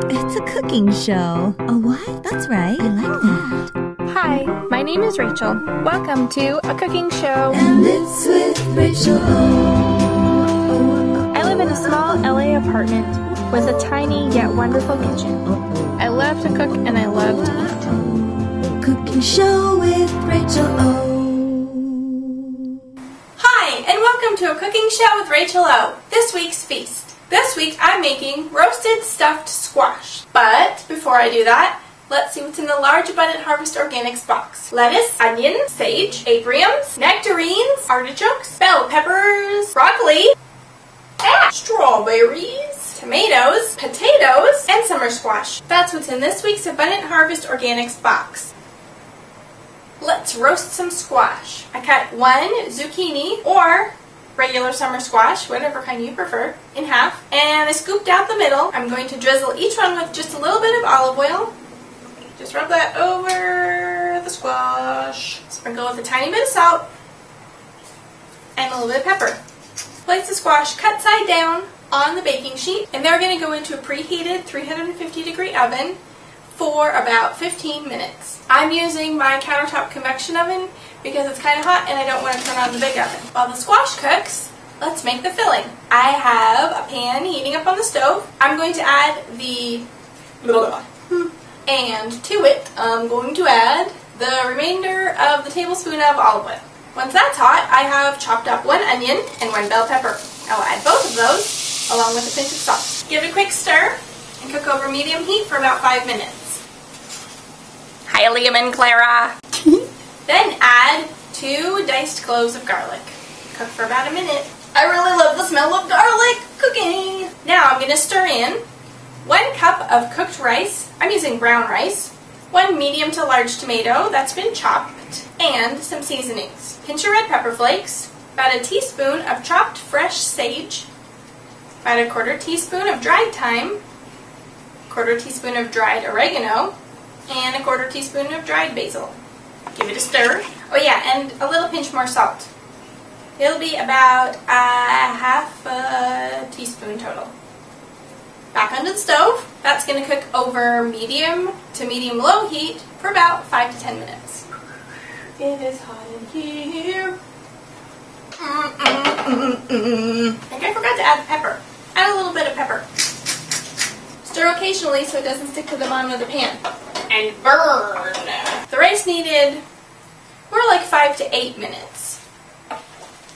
It's a cooking show. A what? That's right. I like that. Hi, my name is Rachel. Welcome to a cooking show. And it's with Rachel. I live in a small LA apartment with a tiny yet wonderful kitchen. I love to cook and I love to eat. Cooking show with Rachel O. Hi, and welcome to a cooking show with Rachel O. This week's feast. This week I'm making roasted stuffed squash. But before I do that, let's see what's in the large Abundant Harvest Organics box. Lettuce, onion, sage, abriums, nectarines, artichokes, bell peppers, broccoli, strawberries, tomatoes, potatoes, and summer squash. That's what's in this week's Abundant Harvest Organics box. Let's roast some squash. I cut one zucchini, or regular summer squash, whatever kind you prefer, in half. And I scooped out the middle. I'm going to drizzle each one with just a little bit of olive oil. Just rub that over the squash. Sprinkle with a tiny bit of salt and a little bit of pepper. Place the squash cut side down on the baking sheet, and they're going to go into a preheated 350-degree oven for about 15 minutes. I'm using my countertop convection oven because it's kind of hot and I don't want to turn on the big oven. While the squash cooks, let's make the filling. I have a pan heating up on the stove. I'm going to add and to it, I'm going to add the remainder of the tablespoon of olive oil. Once that's hot, I have chopped up one onion and one bell pepper. I'll add both of those along with a pinch of salt. Give it a quick stir and cook over medium heat for about 5 minutes. Hi, Liam and Clara. Then add 2 diced cloves of garlic. Cook for about a minute. I really love the smell of garlic cooking. Now I'm going to stir in 1 cup of cooked rice. I'm using brown rice. 1 medium to large tomato that's been chopped, and some seasonings. Pinch of red pepper flakes, about a teaspoon of chopped fresh sage, about a 1/4 teaspoon of dried thyme, 1/4 teaspoon of dried oregano, and a 1/4 teaspoon of dried basil. Give it a stir. Oh yeah, and a little pinch more salt. It'll be about a 1/2 teaspoon total. Back onto the stove. That's going to cook over medium to medium-low heat for about 5 to 10 minutes. It is hot in here. I think I forgot to add pepper. Add a little bit of pepper. Stir occasionally so it doesn't stick to the bottom of the pan. And burn. The rice needed more like 5 to 8 minutes.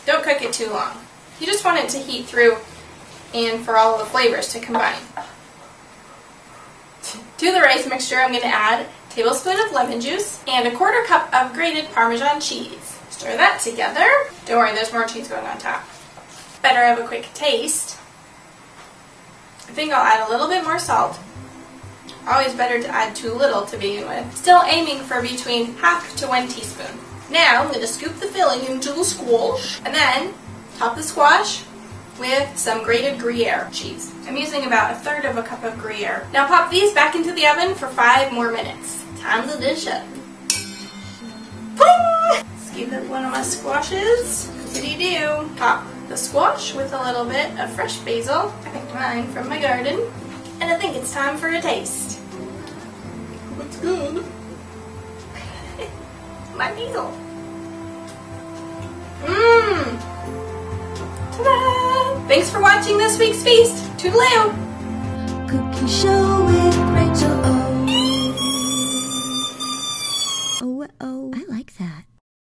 Don't cook it too long. You just want it to heat through and for all of the flavors to combine. To the rice mixture, I'm going to add a tablespoon of lemon juice and a 1/4 cup of grated Parmesan cheese. Stir that together. Don't worry, there's more cheese going on top. Better have a quick taste. I think I'll add a little bit more salt. Always better to add too little to begin with. Still aiming for between 1/2 to 1 teaspoon. Now I'm going to scoop the filling into the squash and then top the squash with some grated Gruyere cheese. I'm using about 1/3 cup of Gruyere. Now pop these back into the oven for 5 more minutes. Time to dish up. Scoop up one of my squashes. Diddy-do. Top the squash with a little bit of fresh basil. I picked mine from my garden. And I think it's time for a taste. It's good. My basil. Mmm. Ta-da! Thanks for watching this week's feast. Toodaloo! Cooking show with Rachel O.